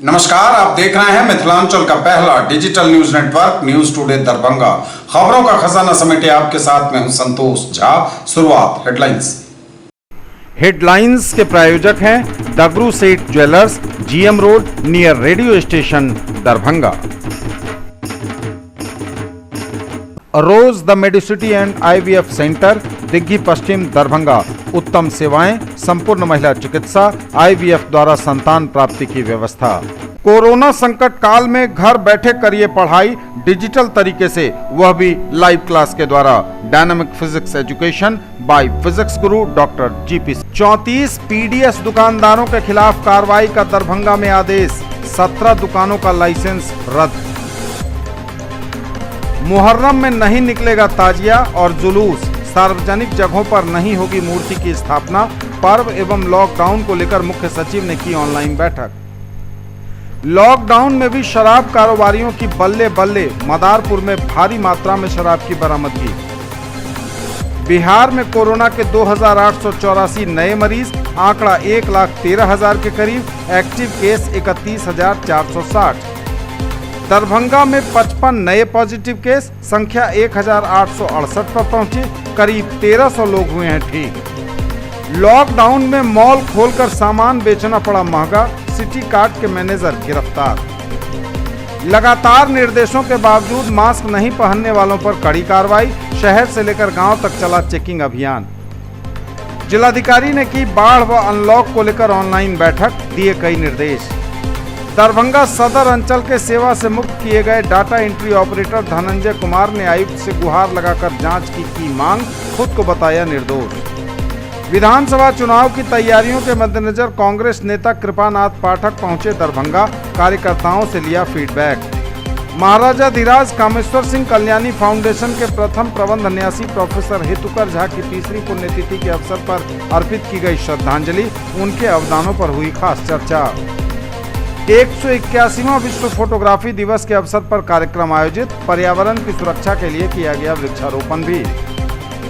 नमस्कार, आप देख रहे हैं मिथिलांचल का पहला digital news network news today Darbhanga. खबरों का खजाना समेटे आपके साथ मैं हूं संतोष झा। शुरुआत हेडलाइंस के प्रायोजक हैं Dagru Seth jewellers, GM road near radio station Darbhanga. Rose the medicity and IVF centre, Digghi Paschim Darbhanga. उत्तम सेवाएं, संपूर्ण महिला चिकित्सा, आईवीएफ द्वारा संतान प्राप्ति की व्यवस्था। कोरोना संकट काल में घर बैठे करिए पढ़ाई डिजिटल तरीके से, वह भी लाइव क्लास के द्वारा। Dynamic physics education by physics Guru doctor GP. 34 PDS दुकानदारों के खिलाफ कार्रवाई का दरभंगा में आदेश। 17 दुकानों का लाइसेंस रद्द। मुहर्रम में नहीं निकलेगा ताजिया और जुलूस, सार्वजनिक जगहों पर नहीं होगी मूर्ति की स्थापना। पर्व एवं लॉकडाउन को लेकर मुख्य सचिव ने की ऑनलाइन बैठक। लॉकडाउन में भी शराब कारोबारियों की बल्ले बल्ले, मदारपुर में भारी मात्रा में शराब की बरामदगी। बिहार में कोरोना के 2884 नए मरीज, आंकड़ा 1,13,000 के करीब। Active case 31,460। दरभंगा में 55 नए पॉजिटिव केस, संख्या 1,868 पर पहुंची। करीब 1,300 लोग हुए हैं ठीक। लॉकडाउन में मॉल खोलकर सामान बेचना पड़ा महंगा, सिटी कार्ट के मैनेजर गिरफ्तार। लगातार निर्देशों के बावजूद मास्क नहीं पहनने वालों पर कड़ी कार्रवाई, शहर से लेकर गांव तक चला चेकिंग अभियान। जिलाधिकारी ने की बाढ़ व अनलॉक को लेकर ऑनलाइन बैठक, दिए कई निर्देश। दरभंगा सदर अंचल के सेवा से मुक्त किए गए data entry operator Dhananjay Kumar ने आयुक्त से गुहार लगाकर जांच की मांग, खुद को बताया निर्दोष। विधानसभा चुनाव की तैयारियों के मद्देनजर कांग्रेस नेता कृपानाथ पाठक पहुंचे दरभंगा, कार्यकर्ताओं से लिया फीडबैक। महाराजा धीराज कामेश्वर सिंह कल्याणी फाउंडेशन के प्रथम प्रबंध न्यासी प्रोफेसर हेतुकर झा की 3री पुण्यतिथि के अवसर पर अर्पित की गई श्रद्धांजलि, उनके अवदानों पर हुई खास चर्चा। 181वां विश्व फोटोग्राफी दिवस के अवसर पर कार्यक्रम आयोजित, पर्यावरण की सुरक्षा के लिए किया गया वृक्षारोपण भी।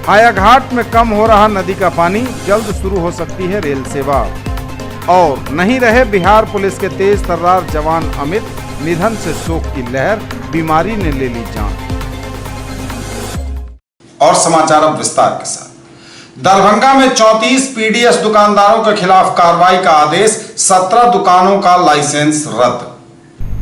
हायाघाट में कम हो रहा नदी का पानी, जल्द शुरू हो सकती है रेल सेवा। और नहीं रहे बिहार पुलिस के तेज तर्रार जवान अमित, निधन से शोक की लहर, बीमारी ने ले ली जान। और समाचार अब विस्तार के साथ। दरभंगा में 34 पीडीएस दुकानदारों के खिलाफ कार्रवाई का आदेश, 17 दुकानों का लाइसेंस रद्द।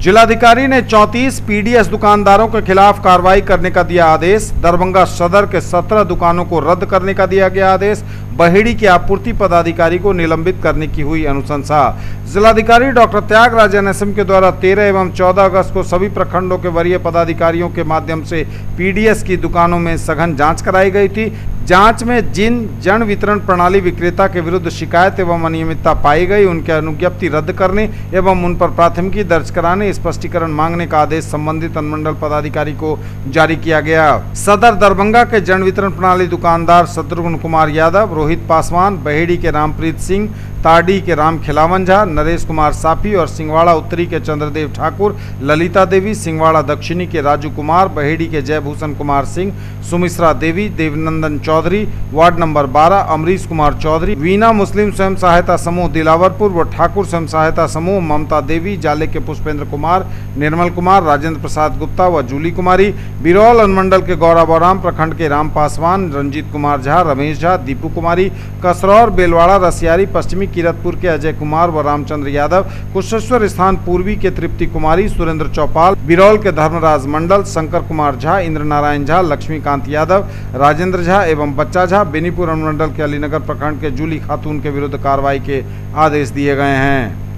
जिलाधिकारी ने 34 पीडीएस दुकानदारों के खिलाफ कार्रवाई करने का दिया आदेश। दरभंगा सदर के 17 दुकानों को रद्द करने का दिया गया आदेश। बहेड़ी के आपूर्ति पदाधिकारी को निलंबित करने की हुई अनुशंसा। जिलाधिकारी डॉक्टर त्यागराज एनएसएम के द्वारा 13 एवं 14 अगस्त को सभी प्रखंडों के वरीय पदाधिकारियों के माध्यम से पीडीएस की दुकानों में सघन जांच कराई गई थी। जांच में जिन जन वितरण प्रणाली विक्रेता के विरुद्ध शिकायत एवं अनियमितता पाई गई, उनके अनुज्ञप्ति रद्द करने एवं उन पर प्राथमिकी दर्ज कराने, स्पष्टीकरण मांगने का आदेश संबंधित अनुमंडल पदाधिकारी को जारी किया गया। सदर दरभंगा के जन वितरण प्रणाली दुकानदार शत्रुघ्न कुमार यादव, रोहित पासवान, बहेड़ी के रामप्रीत सिंह, ताड़ी के राम खिलावन झा, नरेश कुमार साफी और सिंहवाड़ा उत्तरी के चंद्रदेव ठाकुर, ललिता देवी, सिंहवाड़ा दक्षिणी के राजू कुमार, बहेड़ी के जयभूषण कुमार सिंह, सुमिश्रा देवी, देवनंदन चौधरी, वार्ड नंबर 12 अमरीश कुमार चौधरी, वीना मुस्लिम स्वयं सहायता समूह दिलावरपुर व ठाकुर स्वयं सहायता समूह, ममता देवी, जाले के पुष्पेंद्र कुमार, निर्मल कुमार, राजेंद्र प्रसाद गुप्ता व जूली कुमारी, बिरौल अनुमंडल के गौराबोराम प्रखंड के राम पासवान, रंजीत कुमार झा, रमेश झा, दीपू कुमारी, कसरौर, बेलवाड़ा, रसियारी, पश्चिमी कीरतपुर के अजय कुमार व रामचंद्र यादव, कुशेश्वर स्थान पूर्वी के तृप्ति कुमारी, सुरेंद्र चौपाल, बिरौल के धर्मराज मंडल, शंकर कुमार झा, इंद्र नारायण झा, लक्ष्मीकांत यादव, राजेंद्र झा एवं बच्चा झा, बेनीपुर अनुमंडल के अलीनगर प्रखंड के जूली खातून के विरुद्ध कार्रवाई के आदेश दिए गए हैं।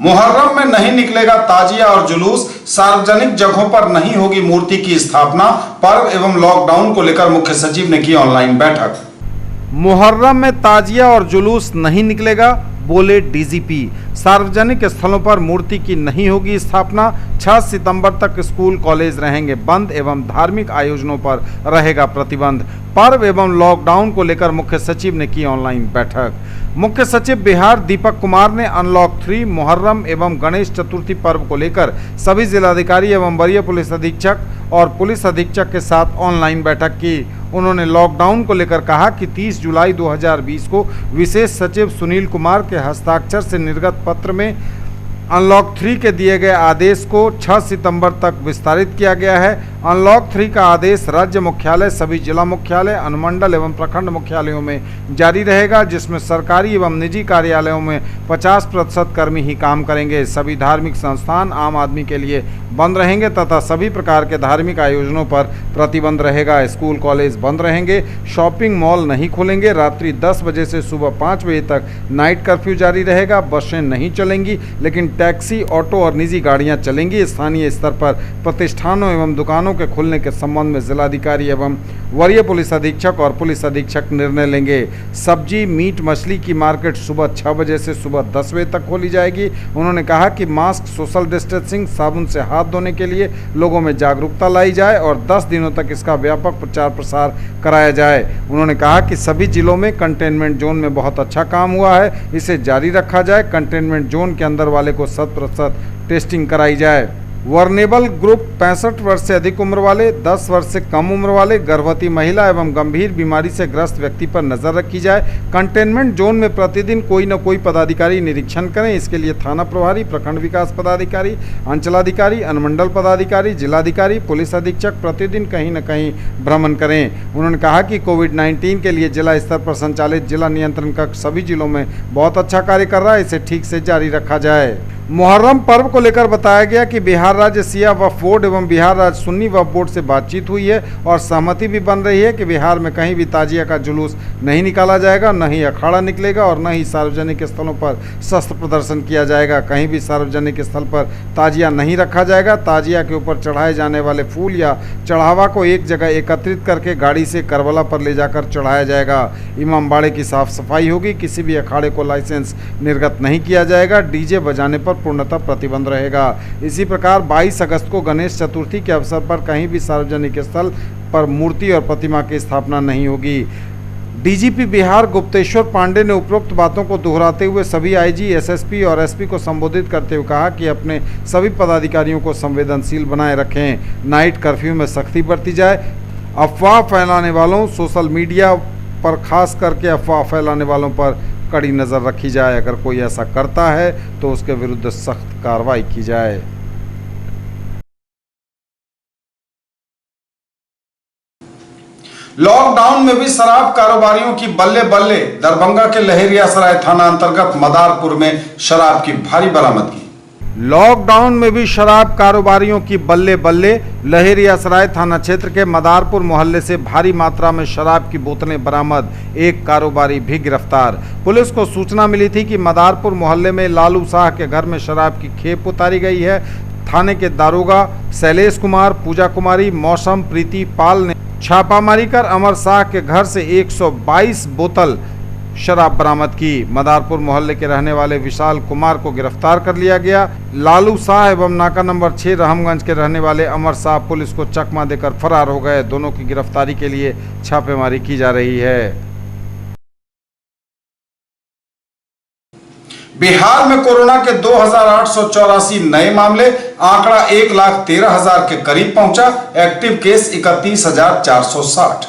मुहर्रम में नहीं निकलेगा ताजिया और जुलूस, सार्वजनिक जगहों पर नहीं होगी मूर्ति की स्थापना। पर्व एवं लॉकडाउन को लेकर मुख्य सचिव ने की ऑनलाइन बैठक। मुहर्रम में ताजिया और जुलूस नहीं निकलेगा, बोले डीजीपी। सार्वजनिक स्थलों पर मूर्ति की नहीं होगी स्थापना। 6 सितंबर तक स्कूल कॉलेज रहेंगे बंद एवं धार्मिक आयोजनों पर रहेगा प्रतिबंध। पर्व एवं लॉकडाउन को लेकर मुख्य सचिव ने की ऑनलाइन बैठक। मुख्य सचिव बिहार दीपक कुमार ने अनलॉक 3, मुहर्रम एवं गणेश चतुर्थी पर्व को लेकर सभी जिलाधिकारी एवं वरीय पुलिस अधीक्षक और पुलिस अधीक्षक के साथ ऑनलाइन बैठक की। उन्होंने लॉकडाउन को लेकर कहा कि 30 जुलाई 2020 को विशेष सचिव सुनील कुमार के हस्ताक्षर से निर्गत पत्र में अनलॉक 3 के दिए गए आदेश को 6 सितंबर तक विस्तारित किया गया है। अनलॉक 3 का आदेश राज्य मुख्यालय, सभी जिला मुख्यालय, अनुमंडल एवं प्रखंड मुख्यालयों में जारी रहेगा, जिसमें सरकारी एवं निजी कार्यालयों में 50% कर्मी ही काम करेंगे। सभी धार्मिक संस्थान आम आदमी के लिए बंद रहेंगे तथा सभी प्रकार के धार्मिक आयोजनों पर प्रतिबंध रहेगा। स्कूल कॉलेज बंद रहेंगे, शॉपिंग मॉल नहीं खुलेंगे। रात्रि 10 बजे से सुबह 5 बजे तक नाइट कर्फ्यू जारी रहेगा। बसें नहीं चलेंगी, लेकिन टैक्सी, ऑटो और निजी गाड़ियां चलेंगी। स्थानीय स्तर पर प्रतिष्ठानों एवं दुकानों के खुलने के संबंध में जिलाधिकारी एवं वरीय पुलिस अधीक्षक और पुलिस अधीक्षक निर्णय लेंगे। सब्जी, मीट, मछली की मार्केट सुबह 6 बजे से सुबह 10 बजे तक खोली जाएगी। उन्होंने कहा कि मास्क, सोशल डिस्टेंसिंग, साबुन से हाथ धोने के लिए लोगों में जागरूकता लाई जाए और 10 दिनों तक इसका व्यापक प्रचार प्रसार कराया जाए। उन्होंने कहा कि सभी जिलों में कंटेनमेंट जोन में बहुत अच्छा काम हुआ है, इसे जारी रखा जाए। कंटेनमेंट जोन के अंदर वाले को 100% टेस्टिंग कराई जाए। वर्नेबल ग्रुप 65 वर्ष से अधिक उम्र वाले, 10 वर्ष से कम उम्र वाले, गर्भवती महिला एवं गंभीर बीमारी से ग्रस्त व्यक्ति पर नजर रखी जाए। कंटेनमेंट जोन में प्रतिदिन कोई न कोई पदाधिकारी निरीक्षण करें। इसके लिए थाना प्रभारी, प्रखंड विकास पदाधिकारी, अंचलाधिकारी, अनुमंडल पदाधिकारी, जिलाधिकारी, पुलिस अधीक्षक प्रतिदिन कहीं न कहीं भ्रमण करें। उन्होंने कहा कि कोविड-19 के लिए जिला स्तर पर संचालित जिला नियंत्रण कक्ष सभी जिलों में बहुत अच्छा कार्य कर रहा है, इसे ठीक से जारी रखा जाए। मुहर्रम पर्व को लेकर बताया गया कि बिहार राज्य शिया वक्फ बोर्ड एवं बिहार राज्य सुन्नी वक्फ बोर्ड से बातचीत हुई है और सहमति भी बन रही है कि बिहार में कहीं भी ताजिया का जुलूस नहीं निकाला जाएगा, न ही अखाड़ा निकलेगा और न ही सार्वजनिक स्थलों पर शस्त्र प्रदर्शन किया जाएगा। कहीं भी सार्वजनिक स्थल पर ताजिया नहीं रखा जाएगा। ताजिया के ऊपर चढ़ाए जाने वाले फूल या चढ़ावा को एक जगह एकत्रित करके गाड़ी से करबला पर ले जाकर चढ़ाया जाएगा। इमामबाड़े की साफ सफाई होगी। किसी भी अखाड़े को लाइसेंस निर्गत नहीं किया जाएगा। डीजे बजाने पर पूर्णतः प्रतिबंध रहेगा। इसी प्रकार 22 अगस्त को गणेश चतुर्थी के अवसर पर कहीं भी सार्वजनिक स्थल पर मूर्ति और प्रतिमा की स्थापना नहीं होगी। डीजीपी बिहार गुप्तेश्वर पांडे ने उपरोक्त बातों को दोहराते हुए सभी आईजी, एसएसपी और एसपी को संबोधित करते हुए कहा कि अपने सभी पदाधिकारियों को संवेदनशील बनाए रखें। नाइट कर्फ्यू में सख्ती बरती जाए। अफवाह फैलाने वालों, सोशल मीडिया पर खास करके अफवाह फैलाने वालों पर कड़ी नज़र रखी जाए। अगर कोई ऐसा करता है तो उसके विरुद्ध सख्त कार्रवाई की जाए। लॉकडाउन में भी शराब कारोबारियों की बल्ले बल्ले। दरभंगा के लहेरियासराय थाना अंतर्गत मदारपुर में शराब की भारी बरामदगी। लॉकडाउन में भी शराब कारोबारियों की बल्ले बल्ले। लहेरियासराय थाना क्षेत्र के मदारपुर मोहल्ले से भारी मात्रा में शराब की बोतलें बरामद, एक कारोबारी भी गिरफ्तार। पुलिस को सूचना मिली थी कि मदारपुर मोहल्ले में लालू शाह के घर में शराब की खेप उतारी गई है। थाने के दारोगा शैलेश कुमार, पूजा कुमारी, मौसम प्रीति पाल ने छापामारी कर अमर शाह के घर से 122 बोतल शराब बरामद की। मदारपुर मोहल्ले के रहने वाले विशाल कुमार को गिरफ्तार कर लिया गया। लालू शाह एवं नाका नंबर 6 रहमगंज के रहने वाले अमर शाह पुलिस को चकमा देकर फरार हो गए। दोनों की गिरफ्तारी के लिए छापेमारी की जा रही है। बिहार में कोरोना के 2,884 नए मामले, आंकड़ा 1,13,000 के करीब पहुंचा। Active case 31,460।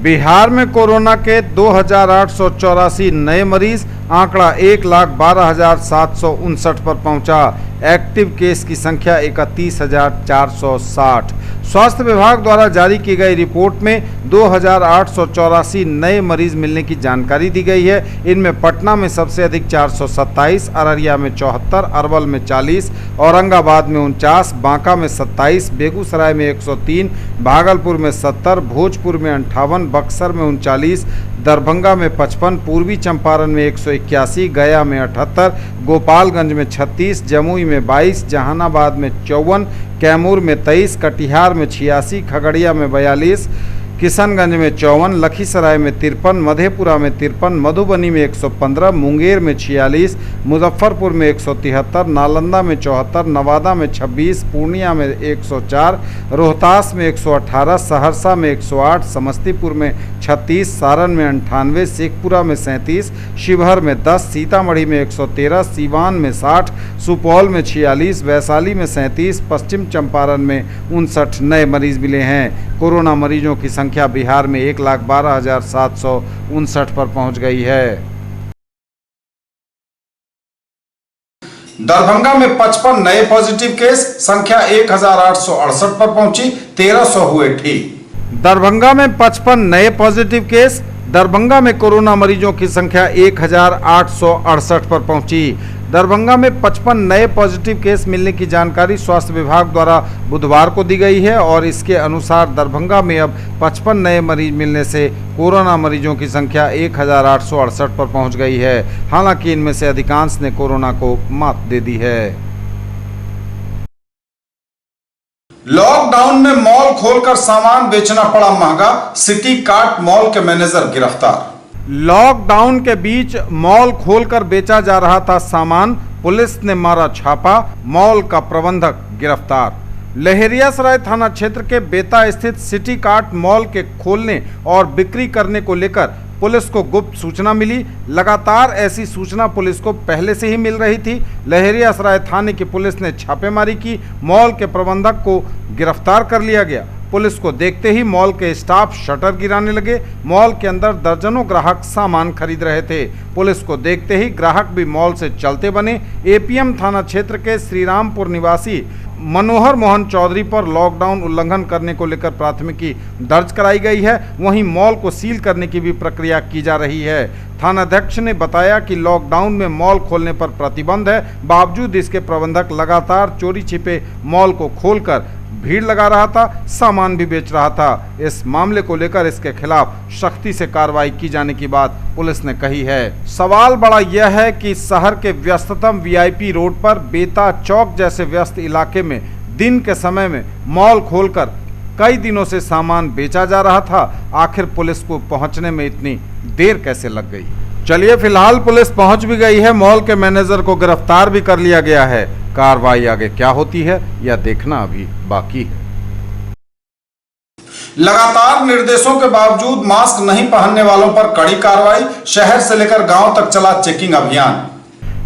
बिहार में कोरोना के 2,884 नए मरीज, आंकड़ा 1,12,759 पर पहुंचा। एक्टिव केस की संख्या 31,460। स्वास्थ्य विभाग द्वारा जारी की गई रिपोर्ट में 2,884 नए मरीज मिलने की जानकारी दी गई है। इनमें पटना में सबसे अधिक 427, अररिया में 74, अरवल में 40, औरंगाबाद में 49, बांका में 27, बेगूसराय में 103, भागलपुर में 70, भोजपुर में 58, बक्सर में 39, दरभंगा में 55, पूर्वी चंपारण में 181, गया में 78, गोपालगंज में 36, जमुई में 22, जहानाबाद में 54, कैमूर में 23, कटिहार में 86, खगड़िया में 42, किशनगंज में 54, लखीसराय में 53, मधेपुरा में 53, मधुबनी में 115, मुंगेर में 46, मुजफ्फरपुर में 173, नालंदा में 74, नवादा में 26, पूर्णिया में 104, रोहतास में 118, सहरसा में 108, समस्तीपुर में 36, सारण में 98, शेखपुरा में 37, शिवहर में 10, सीतामढ़ी में 113, सीवान में 60, सुपौल में 46, वैशाली में 37, पश्चिम चंपारण में 59 नए मरीज मिले हैं। कोरोना मरीजों की संख्या संख्या बिहार में 1,12,759 पर पहुंच गई है। दरभंगा में 55 नए पॉजिटिव केस, संख्या 1,868 पर पहुंची, 1300 हुए ठीक। दरभंगा में 55 नए पॉजिटिव केस। दरभंगा में कोरोना मरीजों की संख्या 1,868 पर पहुंची। दरभंगा में 55 नए पॉजिटिव केस मिलने की जानकारी स्वास्थ्य विभाग द्वारा बुधवार को दी गई है और इसके अनुसार दरभंगा में अब 55 नए मरीज मिलने से कोरोना मरीजों की संख्या 1,868 पर पहुंच गई है। हालांकि इनमें से अधिकांश ने कोरोना को मात दे दी है। लॉकडाउन में मॉल खोलकर सामान बेचना पड़ा महंगा, सिटी कार्ट मॉल के मैनेजर गिरफ्तार। लॉकडाउन के बीच मॉल खोलकर बेचा जा रहा था सामान, पुलिस ने मारा छापा, मॉल का प्रबंधक गिरफ्तार। लहेरियासराय थाना क्षेत्र के बेता स्थित सिटी कार्ट मॉल के खोलने और बिक्री करने को लेकर पुलिस को गुप्त सूचना मिली। लगातार ऐसी सूचना पुलिस को पहले से ही मिल रही थी। लहेरियासराय थाने की पुलिस ने छापेमारी की, मॉल के प्रबंधक को गिरफ्तार कर लिया गया। पुलिस को देखते ही मॉल के स्टाफ शटर गिराने लगे। मॉल के अंदर दर्जनों ग्राहक सामान खरीद रहे थे। पुलिस को देखते ही ग्राहक भी मॉल से चलते बने। एपीएम थाना क्षेत्र के श्रीरामपुर निवासी मनोहर मोहन चौधरी पर लॉकडाउन उल्लंघन करने को लेकर प्राथमिकी दर्ज कराई गई है। वहीं मॉल को सील करने की भी प्रक्रिया की जा रही है। थानाध्यक्ष ने बताया कि लॉकडाउन में मॉल खोलने पर प्रतिबंध है, बावजूद इसके प्रबंधक लगातार चोरी छिपे मॉल को खोलकर भीड़ लगा रहा था, सामान भी बेच रहा था। इस मामले को लेकर इसके खिलाफ सख्ती से कार्रवाई की जाने की बात पुलिस ने कही है। सवाल बड़ा यह है कि शहर के व्यस्ततम वीआईपी रोड पर बेता चौक जैसे व्यस्त इलाके में दिन के समय में मॉल खोलकर कई दिनों से सामान बेचा जा रहा था। आखिर पुलिस को पहुंचने में इतनी देर कैसे लग गई? चलिए, फिलहाल पुलिस पहुंच भी गई है, मॉल के मैनेजर को गिरफ्तार भी कर लिया गया है। कार्रवाई आगे क्या होती है यह देखना अभी बाकी है। लगातार निर्देशों के बावजूद मास्क नहीं पहनने वालों पर कड़ी कार्रवाई, शहर से लेकर गांव तक चला चेकिंग अभियान।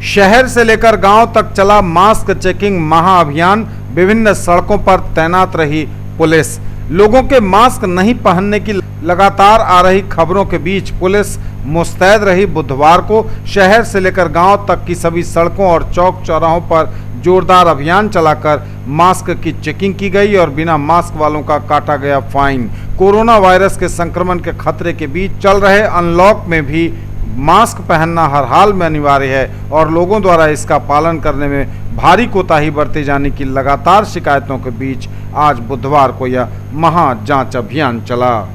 शहर से लेकर गांव तक चला मास्क चेकिंग महाअभियान। विभिन्न सड़कों पर तैनात रही पुलिस। लोगों के मास्क नहीं पहनने की लगातार आ रही खबरों के बीच पुलिस मुस्तैद रही। बुधवार को शहर से लेकर गांव तक की सभी सड़कों और चौक चौराहों पर जोरदार अभियान चलाकर मास्क की चेकिंग की गई और बिना मास्क वालों का काटा गया फाइन। कोरोना वायरस के संक्रमण के खतरे के बीच चल रहे अनलॉक में भी मास्क पहनना हर हाल में अनिवार्य है और लोगों द्वारा इसका पालन करने में भारी कोताही बरते जाने की लगातार शिकायतों के बीच आज बुधवार को यह महा जांच अभियान चला।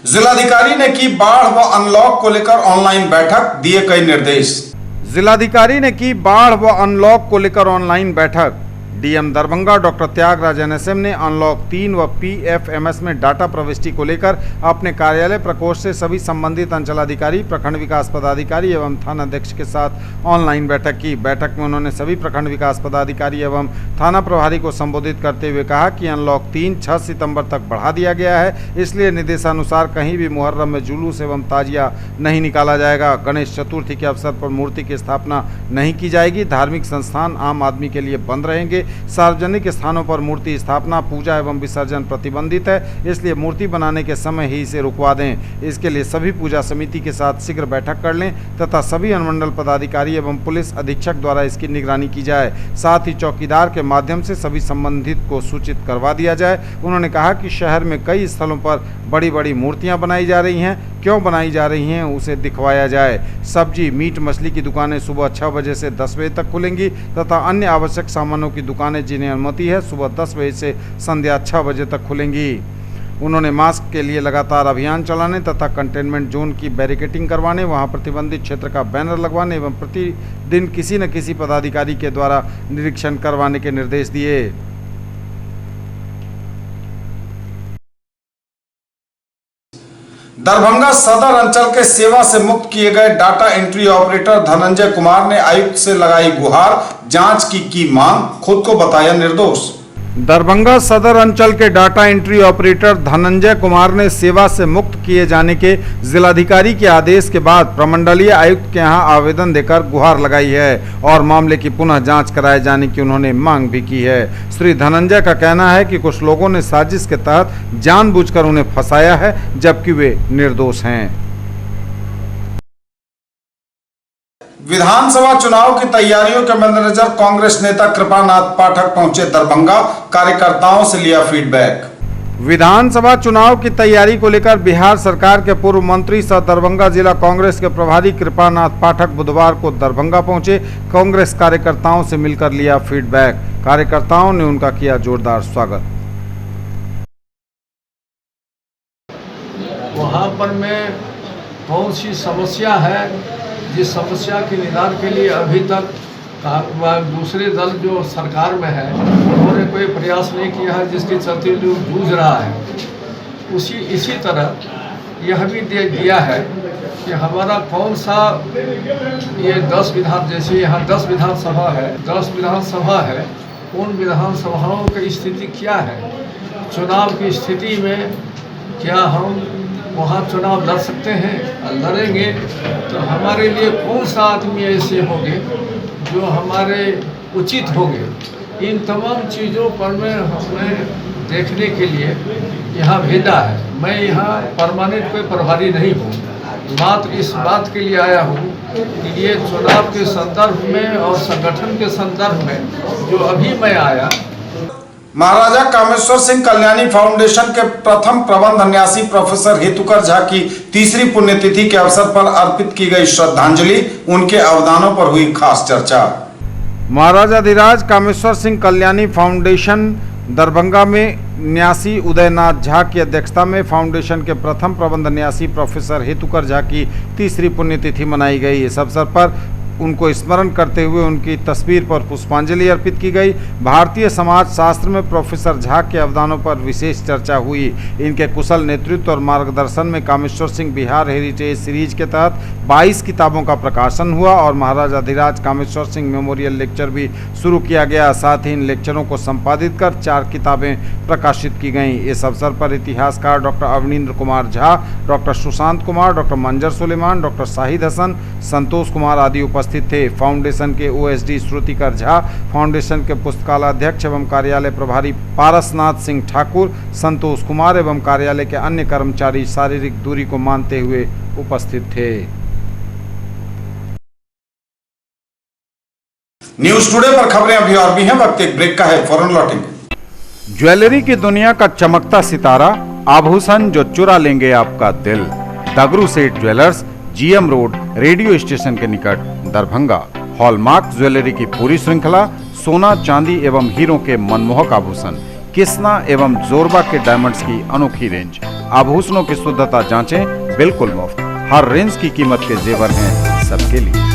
जिलाधिकारी ने की बाढ़ व अनलॉक को लेकर ऑनलाइन बैठक, दिए कई निर्देश। जिलाधिकारी ने की बाढ़ व अनलॉक को लेकर ऑनलाइन बैठक। DM Darbhanga doctor Tyagraj NSM ने अनलॉक 3 व पीएफएमएस में डाटा प्रविष्टि को लेकर अपने कार्यालय प्रकोष्ठ से सभी संबंधित अंचलाधिकारी, प्रखंड विकास पदाधिकारी एवं थानाध्यक्ष के साथ ऑनलाइन बैठक की। बैठक में उन्होंने सभी प्रखंड विकास पदाधिकारी एवं थाना प्रभारी को संबोधित करते हुए कहा कि अनलॉक 3 6 सितंबर तक बढ़ा दिया गया है, इसलिए निर्देशानुसार कहीं भी मुहर्रम में जुलूस एवं ताजिया नहीं निकाला जाएगा। गणेश चतुर्थी के अवसर पर मूर्ति की स्थापना नहीं की जाएगी। धार्मिक संस्थान आम आदमी के लिए बंद रहेंगे। सार्वजनिक स्थानों पर मूर्ति स्थापना, पूजा एवं विसर्जन प्रतिबंधित है, इसलिए मूर्ति बनाने के समय ही इसे रुकवा दें। इसके लिए सभी पूजा समिति के साथ शीघ्र बैठक कर लें तथा सभी अनुमंडल पदाधिकारी एवं पुलिस अधीक्षक द्वारा इसकी निगरानी की जाए। साथ ही चौकीदार के माध्यम से सभी संबंधित को सूचित करवा दिया जाए। उन्होंने कहा कि शहर में कई स्थलों पर बड़ी बड़ी मूर्तियां बनाई जा रही हैं, क्यों बनाई जा रही हैं उसे दिखवाया जाए। सब्जी, मीट, मछली की दुकानें सुबह 6 बजे से 10 बजे तक खुलेंगी तथा अन्य आवश्यक सामानों की दुकानें जिन्हें अनुमति है सुबह 10 बजे से संध्या 6 बजे तक खुलेंगी। उन्होंने मास्क के लिए लगातार अभियान चलाने तथा कंटेनमेंट जोन की बैरिकेडिंग करवाने, वहां प्रतिबंधित क्षेत्र का बैनर लगवाने एवं प्रतिदिन किसी न किसी पदाधिकारी के द्वारा निरीक्षण करवाने के निर्देश दिए। दरभंगा सदर अंचल के सेवा से मुक्त किए गए data entry operator Dhananjay Kumar ने आयुक्त से लगाई गुहार, जांच की मांग, खुद को बताया निर्दोष। दरभंगा सदर अंचल के data entry operator Dhananjay Kumar ने सेवा से मुक्त किए जाने के जिलाधिकारी के आदेश के बाद प्रमंडलीय आयुक्त के यहां आवेदन देकर गुहार लगाई है और मामले की पुनः जांच कराए जाने की उन्होंने मांग भी की है। श्री धनंजय का कहना है कि कुछ लोगों ने साजिश के तहत जानबूझकर उन्हें फंसाया है, जबकि वे निर्दोष हैं। विधानसभा चुनाव की तैयारियों के मद्देनजर कांग्रेस नेता कृपानाथ पाठक पहुंचे दरभंगा, कार्यकर्ताओं से लिया फीडबैक। विधानसभा चुनाव की तैयारी को लेकर बिहार सरकार के पूर्व मंत्री सह दरभंगा जिला कांग्रेस के प्रभारी कृपानाथ पाठक बुधवार को दरभंगा पहुंचे। कांग्रेस कार्यकर्ताओं से मिलकर लिया फीडबैक। कार्यकर्ताओं ने उनका किया जोरदार स्वागत। वहाँ पर में कौन सी समस्या है, जिस समस्या के निदान के लिए अभी तक दूसरे दल जो सरकार में है उन्होंने कोई प्रयास नहीं किया है, जिसके चलते लोग जूझ रहा है। इसी तरह यह भी दिया है कि हमारा कौन सा ये 10 विधान, जैसे यहाँ 10 विधानसभा है, 10 विधानसभा है, उन विधानसभाओं की स्थिति क्या है, चुनाव की स्थिति में क्या हम वहाँ चुनाव लड़ सकते हैं, लड़ेंगे तो हमारे लिए कौन सा आदमी ऐसे होंगे जो हमारे उचित होंगे। इन तमाम चीज़ों पर में हमें देखने के लिए यहाँ भेजा है। मैं यहाँ परमानेंट कोई प्रभारी नहीं हूँ, मात्र इस बात के लिए आया हूँ कि ये चुनाव के संदर्भ में और संगठन के संदर्भ में जो अभी मैं आया। महाराजा कामेश्वर सिंह कल्याणी फाउंडेशन के प्रथम प्रबंध न्यासी प्रोफेसर हेतुकर झा की तीसरी पुण्यतिथि के अवसर पर अर्पित की गई श्रद्धांजलि, उनके अवदानों पर हुई खास चर्चा। महाराजाधिराज कामेश्वर सिंह कल्याणी फाउंडेशन दरभंगा में न्यासी उदयनाथ झा की अध्यक्षता में फाउंडेशन के प्रथम प्रबंध न्यासी प्रोफेसर हेतुकर झा की तीसरी पुण्यतिथि मनाई गई। इस अवसर पर उनको स्मरण करते हुए उनकी तस्वीर पर पुष्पांजलि अर्पित की गई। भारतीय समाज शास्त्र में प्रोफेसर झा के अवदानों पर विशेष चर्चा हुई। इनके कुशल नेतृत्व और मार्गदर्शन में कामेश्वर सिंह बिहार हेरिटेज सीरीज के तहत 22 किताबों का प्रकाशन हुआ और महाराजाधिराज कामेश्वर सिंह मेमोरियल लेक्चर भी शुरू किया गया। साथ ही इन लेक्चरों को संपादित कर 4 किताबें प्रकाशित की गईं। इस अवसर पर इतिहासकार doctor Avanindra Kumar Jha, doctor Sushant Kumar, doctor मंजर सुलेमान, डॉक्टर शाहिद हसन, संतोष कुमार आदि उपस्थित थे। फाउंडेशन के ओएसडी श्रुतिकर झा, फाउंडेशन के पुस्तकालयाध्यक्ष एवं कार्यालय प्रभारी पारसनाथ सिंह ठाकुर, संतोष कुमार एवं कार्यालय के अन्य कर्मचारी शारीरिक दूरी को मानते हुए उपस्थित थे। न्यूज टुडे पर खबरें अभी और भी हैं, वक्त एक ब्रेक का है, फौरन लौटेंगे। ज्वेलरी की दुनिया का चमकता सितारा, आभूषण जो चुरा लेंगे आपका दिल। दगरू सेठ jewellers, GM road, radio station के निकट, दरभंगा। हॉलमार्क ज्वेलरी की पूरी श्रृंखला, सोना, चांदी एवं हीरों के मनमोहक आभूषण, किस्ना एवं जोरबा के डायमंड्स की अनोखी रेंज। आभूषणों की शुद्धता जांचें, बिल्कुल मुफ्त। हर रेंज की कीमत के जेवर हैं सबके लिए।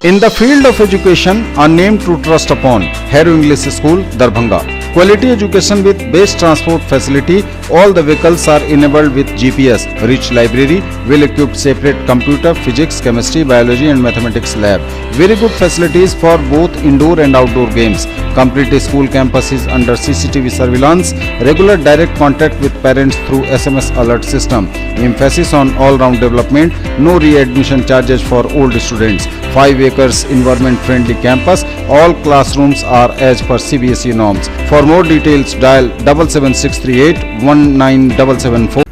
In the field of education, a name to trust upon, Hero English School, Darbhanga. Quality education with best transport facility. All the vehicles are enabled with GPS. Rich library, well-equipped separate computer, physics, chemistry, biology and mathematics lab. Very good facilities for both indoor and outdoor games. Complete school campus is under CCTV surveillance. Regular direct contact with parents through SMS alert system. Emphasis on all-round development. No re-admission charges for old students. 5 acres environment-friendly campus. All classrooms are as per CBSE norms. For more details, dial 77638 19774.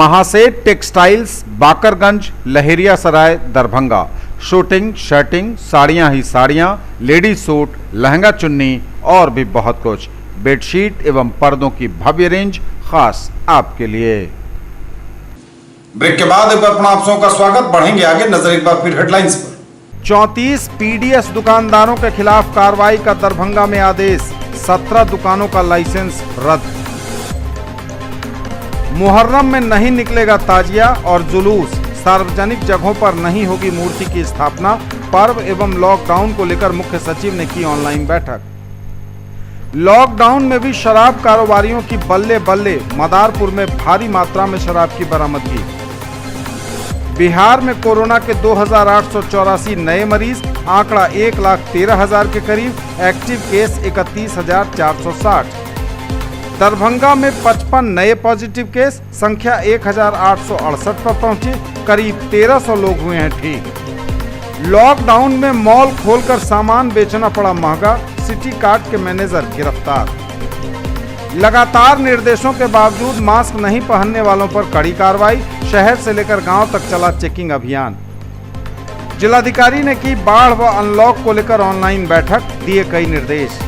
Mahaseth textiles, Bakarganj, Laheria Sarai, Darbhanga. Suiting, shirting, साड़ियाँ ही साड़ियाँ, ladies suit, lehenga चुन्नी और भी बहुत कुछ। Bedsheet एवं पर्दों की भव्य रेंज खास आपके लिए। ब्रेक के बाद एक बार पुनः आप सबका स्वागत। बढ़ेंगे आगे, नजर एक बार फिर हेडलाइंस पर। 34 पीडीएस दुकानदारों के खिलाफ कार्रवाई का दरभंगा में आदेश, 17 दुकानों का लाइसेंस रद्द। मुहर्रम में नहीं निकलेगा ताजिया और जुलूस, सार्वजनिक जगहों पर नहीं होगी मूर्ति की स्थापना। पर्व एवं लॉकडाउन को लेकर मुख्य सचिव ने की ऑनलाइन बैठक। लॉकडाउन में भी शराब कारोबारियों की बल्ले बल्ले, मदारपुर में भारी मात्रा में शराब की बरामदगी। बिहार में कोरोना के 2884 नए मरीज, आंकड़ा 1,13,000 के करीब, एक्टिव केस 31,460। दरभंगा में 55 नए पॉजिटिव केस, संख्या 1,868 पर पहुंची, करीब 1,300 लोग हुए हैं ठीक। लॉकडाउन में मॉल खोलकर सामान बेचना पड़ा महंगा, सिटी कार्ट के मैनेजर गिरफ्तार। लगातार निर्देशों के बावजूद मास्क नहीं पहनने वालों पर कड़ी कार्रवाई, शहर से लेकर गांव तक चला चेकिंग अभियान। जिलाधिकारी ने की बाढ़ व अनलॉक को लेकर ऑनलाइन बैठक, दिए कई निर्देश।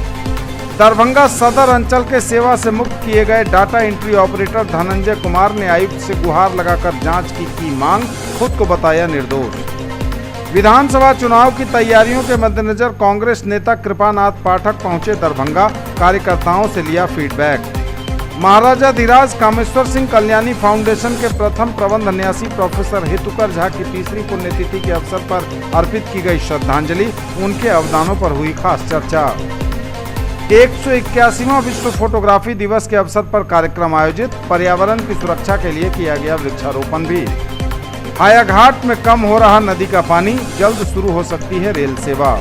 दरभंगा सदर अंचल के सेवा से मुक्त किए गए data entry operator Dhananjay Kumar ने आयुक्त से गुहार लगाकर जांच की मांग, खुद को बताया निर्दोष। विधानसभा चुनाव की तैयारियों के मद्देनजर कांग्रेस नेता कृपानाथ पाठक पहुंचे दरभंगा, कार्यकर्ताओं से लिया फीडबैक। महाराजा धीराज कामेश्वर सिंह कल्याणी फाउंडेशन के प्रथम प्रबंध न्यासी प्रोफेसर हेतुकर झा की तीसरी पुण्यतिथि के अवसर पर अर्पित की गई श्रद्धांजलि, उनके अवदानों पर हुई खास चर्चा। 181वां विश्व फोटोग्राफी दिवस के अवसर पर कार्यक्रम आयोजित, पर्यावरण की सुरक्षा के लिए किया गया वृक्षारोपण भी। हायाघाट में कम हो रहा नदी का पानी, जल्द शुरू हो सकती है रेल सेवा।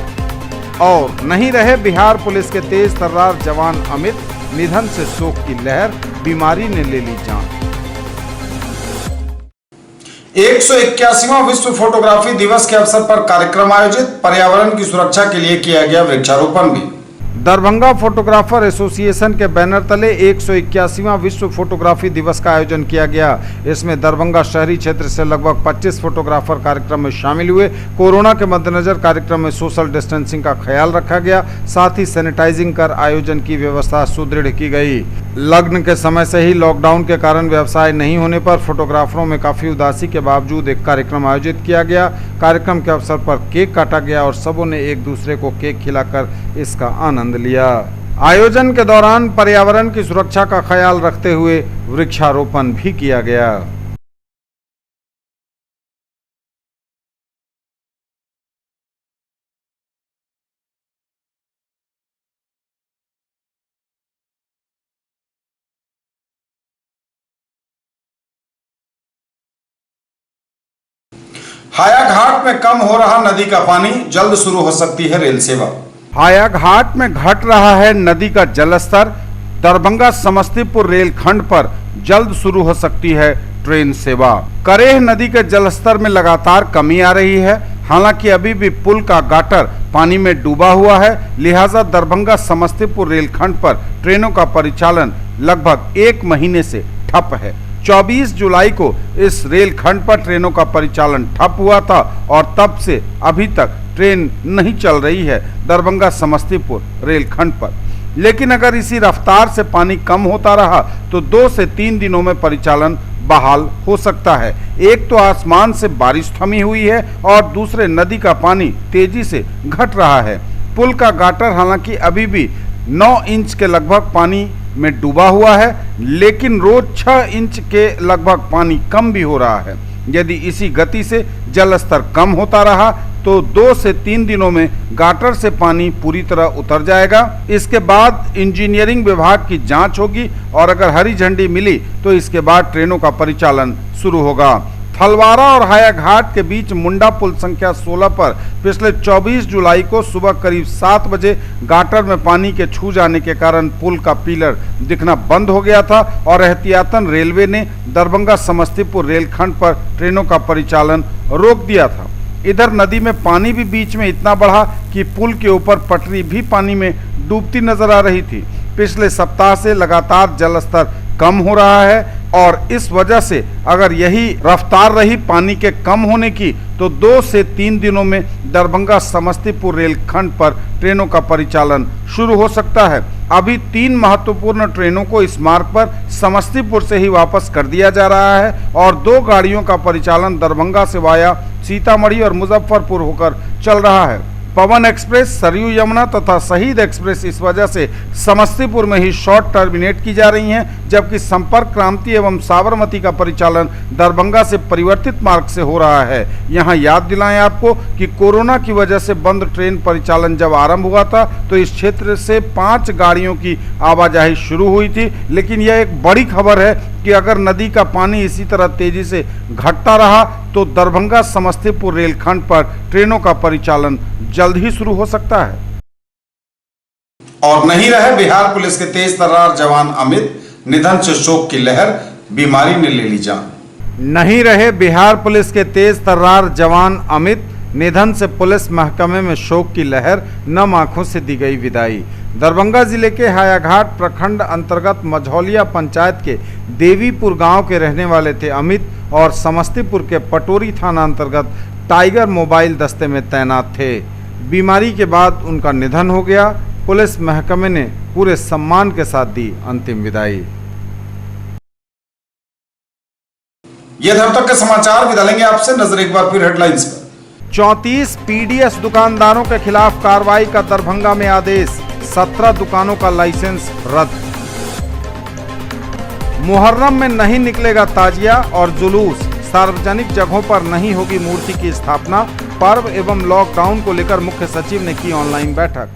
और नहीं रहे बिहार पुलिस के तेज तर्रार जवान अमित, निधन से शोक की लहर, बीमारी ने ले ली जान। 181वां विश्व फोटोग्राफी दिवस के अवसर पर कार्यक्रम आयोजित, पर्यावरण की सुरक्षा के लिए किया गया वृक्षारोपण भी। दरभंगा फोटोग्राफर एसोसिएशन के बैनर तले 181वां विश्व फोटोग्राफी दिवस का आयोजन किया गया। इसमें दरभंगा शहरी क्षेत्र से लगभग 25 फोटोग्राफर कार्यक्रम में शामिल हुए। कोरोना के मद्देनजर कार्यक्रम में सोशल डिस्टेंसिंग का ख्याल रखा गया, साथ ही सैनिटाइजिंग कर आयोजन की व्यवस्था सुदृढ़ की गई। लग्न के समय से ही लॉकडाउन के कारण व्यवसाय नहीं होने पर फोटोग्राफरों में काफी उदासी के बावजूद एक कार्यक्रम आयोजित किया गया। कार्यक्रम के अवसर पर केक काटा गया और सबों ने एक दूसरे को केक खिलाकर इसका आनंद लिया। आयोजन के दौरान पर्यावरण की सुरक्षा का ख्याल रखते हुए वृक्षारोपण भी किया गया। हायाघाट में कम हो रहा नदी का पानी, जल्द शुरू हो सकती है रेल सेवा। हायाघाट में घट रहा है नदी का जलस्तर, दरभंगा समस्तीपुर रेलखंड पर जल्द शुरू हो सकती है ट्रेन सेवा। करेह नदी के जलस्तर में लगातार कमी आ रही है, हालांकि अभी भी पुल का गाटर पानी में डूबा हुआ है, लिहाजा दरभंगा समस्तीपुर रेलखंड पर ट्रेनों का परिचालन लगभग 1 महीने से ठप है। 24 जुलाई को इस रेलखंड पर ट्रेनों का परिचालन ठप हुआ था और तब से अभी तक ट्रेन नहीं चल रही है दरभंगा समस्तीपुर रेलखंड पर। लेकिन अगर इसी रफ्तार से पानी कम होता रहा तो 2 से 3 दिनों में परिचालन बहाल हो सकता है। एक तो आसमान से बारिश थमी हुई है और दूसरे नदी का पानी तेजी से घट रहा है। पुल का गाटर हालांकि अभी भी 9 इंच के लगभग पानी में डूबा हुआ है, लेकिन रोज 6 इंच के लगभग पानी कम भी हो रहा है। यदि इसी गति से जल स्तर कम होता रहा तो 2 से 3 दिनों में गाटर से पानी पूरी तरह उतर जाएगा। इसके बाद इंजीनियरिंग विभाग की जांच होगी और अगर हरी झंडी मिली तो इसके बाद ट्रेनों का परिचालन शुरू होगा। थलवारा और हायाघाट के बीच मुंडा पुल संख्या 16 पर पिछले 24 जुलाई को सुबह करीब 7 बजे गाटर में पानी के छू जाने के कारण पुल का पिलर दिखना बंद हो गया था और एहतियातन रेलवे ने दरभंगा समस्तीपुर रेलखंड पर ट्रेनों का परिचालन रोक दिया था। इधर नदी में पानी भी बीच में इतना बढ़ा कि पुल के ऊपर पटरी भी पानी में डूबती नजर आ रही थी। पिछले सप्ताह से लगातार जलस्तर कम हो रहा है और इस वजह से अगर यही रफ्तार रही पानी के कम होने की तो 2 से 3 दिनों में दरभंगा समस्तीपुर रेलखंड पर ट्रेनों का परिचालन शुरू हो सकता है। अभी 3 महत्वपूर्ण ट्रेनों को इस मार्ग पर समस्तीपुर से ही वापस कर दिया जा रहा है और 2 गाड़ियों का परिचालन दरभंगा से वाया सीतामढ़ी और मुजफ्फरपुर होकर चल रहा है। पवन एक्सप्रेस, सरयू यमुना तथा शहीद एक्सप्रेस इस वजह से समस्तीपुर में ही शॉर्ट टर्मिनेट की जा रही हैं, जबकि संपर्क क्रांति एवं साबरमती का परिचालन दरभंगा से परिवर्तित मार्ग से हो रहा है। यहां याद दिलाएं आपको कि कोरोना की वजह से बंद ट्रेन परिचालन जब आरंभ हुआ था तो इस क्षेत्र से 5 गाड़ियों की आवाजाही शुरू हुई थी, लेकिन यह एक बड़ी खबर है कि अगर नदी का पानी इसी तरह तेजी से घटता रहा तो दरभंगा समस्तीपुर रेलखंड पर ट्रेनों का परिचालन जल्द ही शुरू हो सकता है। और नहीं रहे बिहार पुलिस के तेज तर्रार जवान अमित, निधन से शोक की लहर, बीमारी ने ले ली जान। नहीं रहे बिहार पुलिस के तेज तर्रार जवान अमित, निधन से पुलिस महकमे में शोक की लहर, नम आंखों से दी गई विदाई। दरभंगा जिले के हायाघाट प्रखंड अंतर्गत मझौलिया पंचायत के देवीपुर गांव के रहने वाले थे अमित और समस्तीपुर के पटोरी थाना अंतर्गत टाइगर मोबाइल दस्ते में तैनात थे। बीमारी के बाद उनका निधन हो गया। पुलिस महकमे ने पूरे सम्मान के साथ दी अंतिम विदाई। ये थे अब तक के समाचार। विदा लेंगे आपसे, नजर एक बार फिर हेडलाइंस पर। 34 पीडीएस दुकानदारों के खिलाफ कार्रवाई का दरभंगा में आदेश, 17 दुकानों का लाइसेंस रद्द। मुहर्रम में नहीं निकलेगा ताजिया और जुलूस, सार्वजनिक जगहों पर नहीं होगी मूर्ति की स्थापना। पर्व एवं लॉकडाउन को लेकर मुख्य सचिव ने की ऑनलाइन बैठक।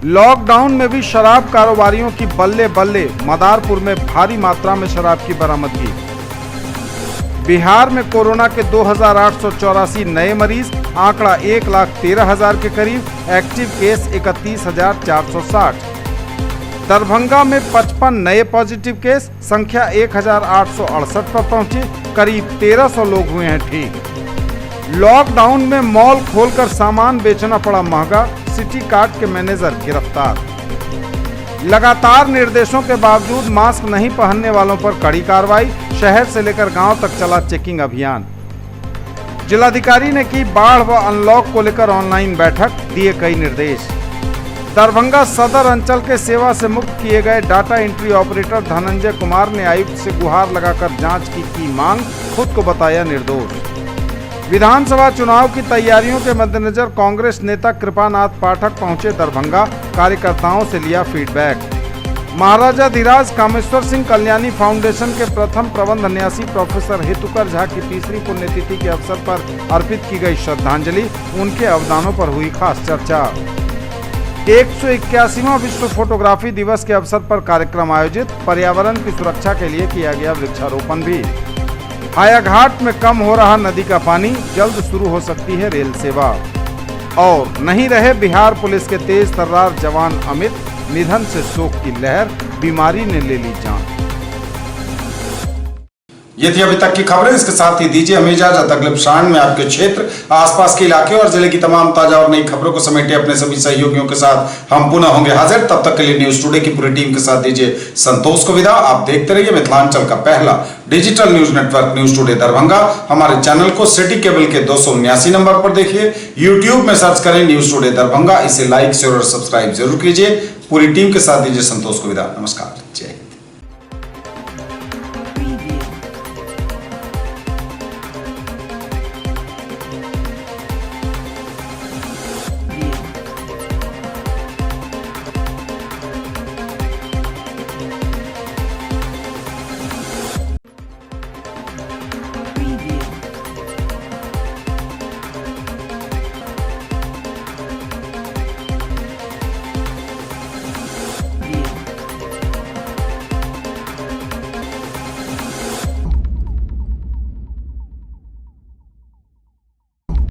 लॉकडाउन में भी शराब कारोबारियों की बल्ले बल्ले, मदारपुर में भारी मात्रा में शराब की बरामदगी। बिहार में कोरोना के 2884 नए मरीज, आंकड़ा 1,13,000 के करीब, एक्टिव केस 31,460। दरभंगा में 55 नए पॉजिटिव केस, संख्या 1,868 पर पहुंची, करीब 1,300 लोग हुए हैं ठीक। लॉकडाउन में मॉल खोलकर सामान बेचना पड़ा महंगा, सिटी कार्ट के मैनेजर गिरफ्तार। लगातार निर्देशों के बावजूद मास्क नहीं पहनने वालों पर कड़ी कार्रवाई, शहर से लेकर गांव तक चला चेकिंग अभियान। जिलाधिकारी ने की बाढ़ व अनलॉक को लेकर ऑनलाइन बैठक, दिए कई निर्देश। दरभंगा सदर अंचल के सेवा से मुक्त किए गए data entry operator Dhananjay Kumar ने आयुक्त से गुहार लगाकर जांच की मांग, खुद को बताया निर्दोष। विधानसभा चुनाव की तैयारियों के मद्देनजर कांग्रेस नेता कृपानाथ पाठक पहुंचे दरभंगा, कार्यकर्ताओं से लिया फीडबैक। महाराजा धीराज कामेश्वर सिंह कल्याणी फाउंडेशन के प्रथम प्रबंध न्यासी प्रोफेसर हेतुकर झा की 3री पुण्यतिथि के अवसर पर अर्पित की गई श्रद्धांजलि, उनके अवदानों पर हुई खास चर्चा। 181वां विश्व फोटोग्राफी दिवस के अवसर पर कार्यक्रम आयोजित, पर्यावरण की सुरक्षा के लिए किया गया वृक्षारोपण भी। हायाघाट में कम हो रहा नदी का पानी, जल्द शुरू हो सकती है रेल सेवा। और नहीं रहे बिहार पुलिस के तेज तर्रार जवान अमित, निधन से शोक की लहर, बीमारी ने ले ली जान। ये थी अभी तक की खबरें। इसके साथ ही दीजिए हमें इजाजत। अगले प्रसारण में आपके क्षेत्र, आसपास के इलाके और जिले की तमाम ताजा और नई खबरों को समेटे अपने सभी सहयोगियों के साथ हम पुनः होंगे हाजिर। तब तक के लिए न्यूज टुडे की पूरी टीम के साथ दीजिए संतोष को विदा। आप देखते रहिए मिथिलांचल का पहला digital news network news today Darbhanga. हमारे चैनल को सिटी केबल के 279 नंबर पर देखिए। यूट्यूब में सर्च करें न्यूज टुडे दरभंगा। इसे लाइक शेयर और सब्सक्राइब जरूर कीजिए। पूरी टीम के साथ दीजिए संतोष को विदा। नमस्कार।